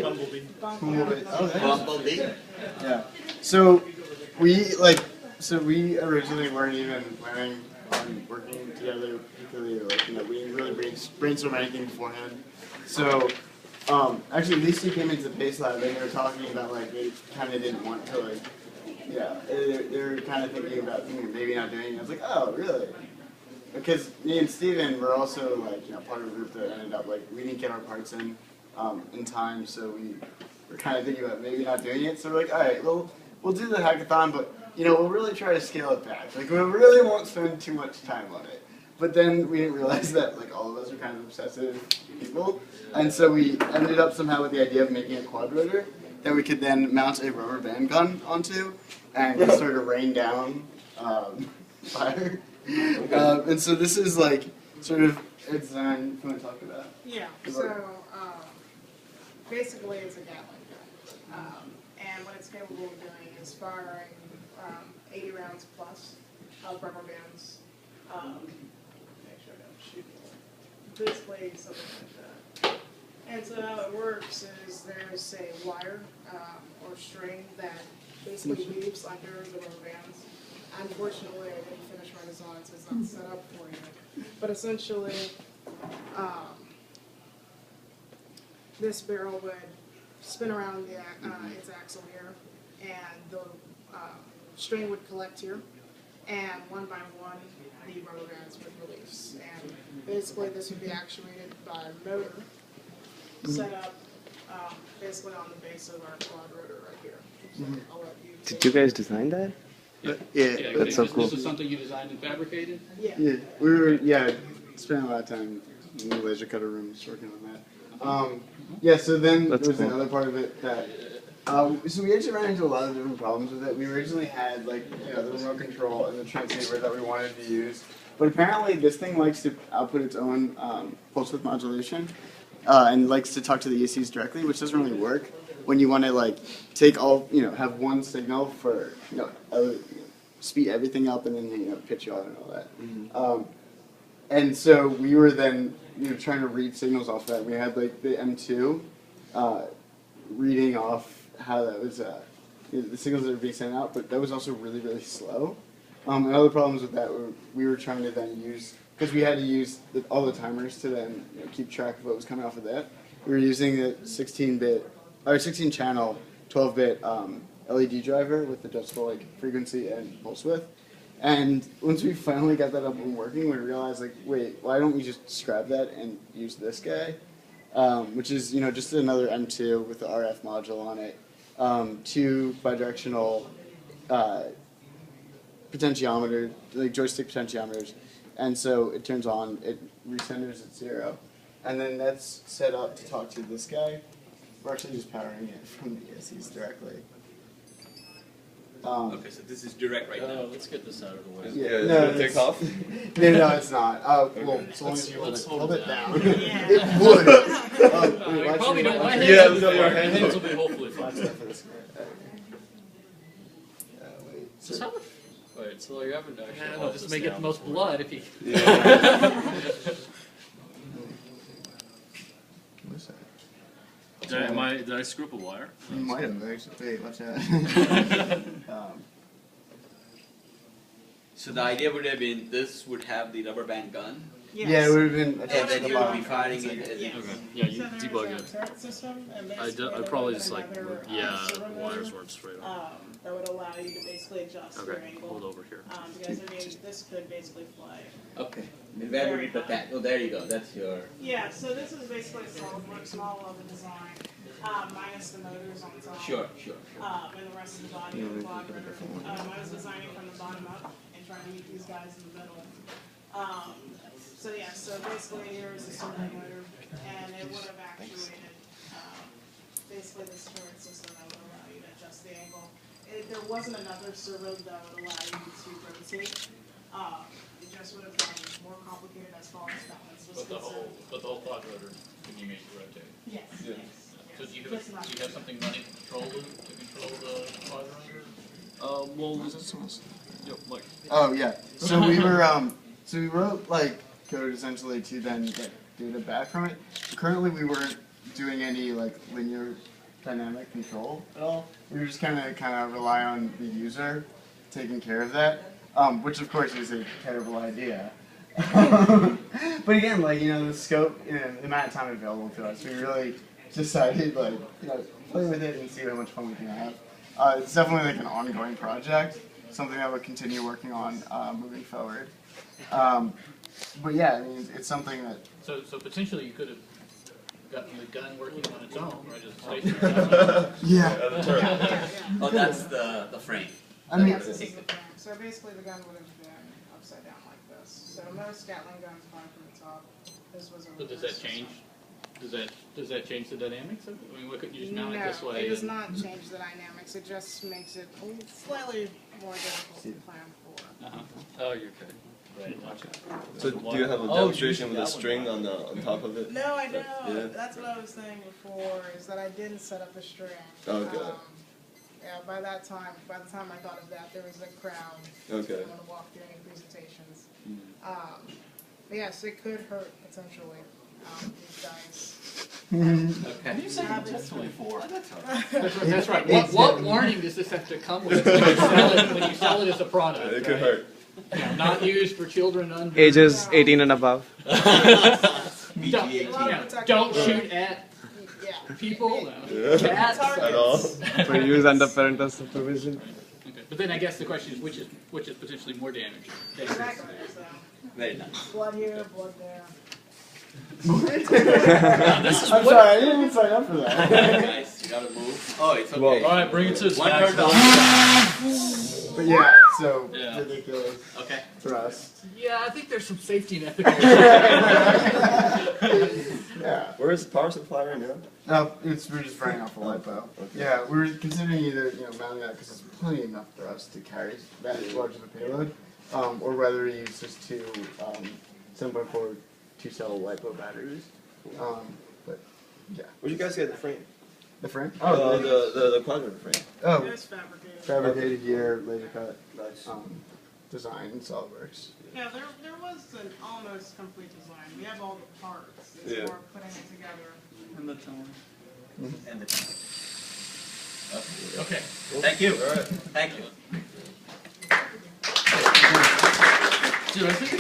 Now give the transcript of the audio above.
BumbleB. BumbleB. Oh, BumbleB. yeah. So we originally weren't even planning on working together, particularly we didn't really brainstorm anything beforehand. So actually, these two came into the Pace Lab and they were talking about they kind of didn't want to they were kind of thinking about maybe not doing it. I was like, oh, really? Because me and Steven were also part of a group that ended up we didn't get our parts in time, so we were kind of thinking about maybe not doing it. So we're like, all right, well, we'll do the hackathon, but we'll really try to scale it back. We really won't spend too much time on it. But then we didn't realize that all of us are kind of obsessive people, and so we ended up somehow with the idea of making a quad rotor that we could then mount a rubber band gun onto and just sort of rain down fire. And so this is sort of a design you want to talk about. Yeah, so basically it's a Gatling gun. And what it's capable of doing is firing 80 rounds plus of rubber bands. Make sure I don't shoot basically something like that. And so how it works is there's a wire or string that basically weaves under the rubber bands. Unfortunately, I didn't finish my design, so it's not set up for you. But essentially, this barrel would spin around its axle here, and the string would collect here, and one by one, the rubber bands would release. And basically, this would be actuated by a motor set up basically on the base of our quad rotor right here. So I'll let you Did you guys design that? Yeah, that's so cool. This is something you designed and fabricated? Yeah. Yeah, we were spending a lot of time in the laser cutter rooms working on that. So then That's there's cool. another part of it that so we actually ran into a lot of different problems with it. We originally had the remote control and the transceiver that we wanted to use, but apparently this thing likes to output its own pulse width modulation and likes to talk to the ECUs directly, which doesn't really work when you want to take all have one signal for speed everything up and then pitch you out and all that. And so we were then trying to read signals off that. We had the M2 reading off how that was the signals that were being sent out, but that was also really, really slow. And other problems with that were we were trying to then use, because we had to use all the timers to then keep track of what was coming off of that. We were using the 16-bit or 16-channel 12-bit LED driver with adjustable frequency and pulse width. And once we finally got that up and working, we realized wait, why don't we just scrap that and use this guy, which is just another M2 with the RF module on it, 2 bidirectional potentiometer, joystick potentiometers, and so it turns on, it recenters at 0, and then that's set up to talk to this guy. We're actually just powering it from the ESCs directly. Okay, so this is direct right now. Let's get this out of the way. Yeah, no, it's take off? No, it's not. Well, as long as you hold it down. Yeah. It would. You probably don't. My Yeah, hands, your my hands hands will be hopefully fine. So how much? Wait, so you haven't actually. Yeah, held just this may get down the most before. blood if you. what's that? Did I screw up a wire? You might have actually. Wait, watch out. So the idea would have been this would have the rubber band gun, Yes. Yeah, it would have been and attached to then the you would bottom. be firing it. Yes. Okay. Yeah, you So there's debug a it. turret system, and I basically there probably would just be another, servo wires motor, weren't straight on. that would allow you to basically adjust your Okay, angle. hold over here. Because this could basically fly. Okay. And where would it attach? Oh, there you go. That's your. Yeah, so this is basically a SolidWorks model of the design, minus the motors on top. Sure. And the rest of the body of the quad rotor. I was designing from the bottom up and trying to meet these guys in the middle. So yeah, so basically here's the servo motor, and it would have actuated basically this turret system that would allow you to adjust the angle. There wasn't another servo that would allow you to rotate. It just would have been more complicated as far as balance was concerned. But the whole quad rotor can you make it rotate? Yes. Yeah. So do you Just not- have something running to control the quad rotor? Well, yep, like. Oh yeah. So we were we wrote code essentially to then get data back from it. Currently we weren't doing any like linear dynamic control at all. We were just kind of rely on the user taking care of that, which of course is a terrible idea. But again, like, you know, the scope, you know, the amount of time available to us, we really decided, like, you know, play with it and see how much fun we can have. It's definitely like an ongoing project, something that we'll continue working on moving forward. But yeah, I mean, it's something that. So potentially you could have gotten the gun working on its own, right? Just stationary gun. Yeah. Oh, that's the frame. I mean, Yes, this is the frame. So basically the gun would have been upside down like this. So most Gatling guns fire from the top. This was a But does that change? Does that change the dynamics of it? I mean, why couldn't you just mount it this No, way? it does and- not change the dynamics. It just makes it slightly more difficult to plan for. Uh-huh. Oh, you're good. Right, gotcha. So do you have a Oh, demonstration you with a use that string one. on top of it? No, I don't. Yeah. That's what I was saying before, is that I didn't set up the string. Okay. Yeah, by the time I thought of that, there was a crowd. Okay. I want to walk through any presentations. But yes, it could hurt potentially. These guys. Okay. You said potentially for. That's That's right. What warning does this have to come with when you sell it as a product? It could right? hurt. Yeah, not used for children under Ages 18 and above. Don't, BG-18. yeah, don't shoot at Yeah. people. No. Yeah. Cats. At all. For use under parental supervision. Okay. But then I guess the question is which is potentially more damaging? Exactly. So, Very nice. blood here, blood there. I'm sorry, I didn't even sign up for that. Nice. You gotta move. Oh, it's okay. All right, bring it to the One smash. turned on. But yeah, so Yeah. ridiculous Okay. thrust. Yeah, I think there's some safety and ethical. Yeah. Where is the power supply right now? No, we're just running off a lipo. Okay. Yeah, we were considering either mounting that because it's plenty enough for us to carry that large of a payload, or whether to use just two 7.4 2-cell lipo batteries. But yeah, Where'd you guys get the frame? the frame. The quadrant frame. Oh, It was fabricated. fabricated here, laser cut, Nice. design in SolidWorks. Yeah, there was an almost complete design. We have all the parts. It's Yeah. more putting it together. And the tone. And the time. Okay. Thank you. All right. Thank you. Dude, I think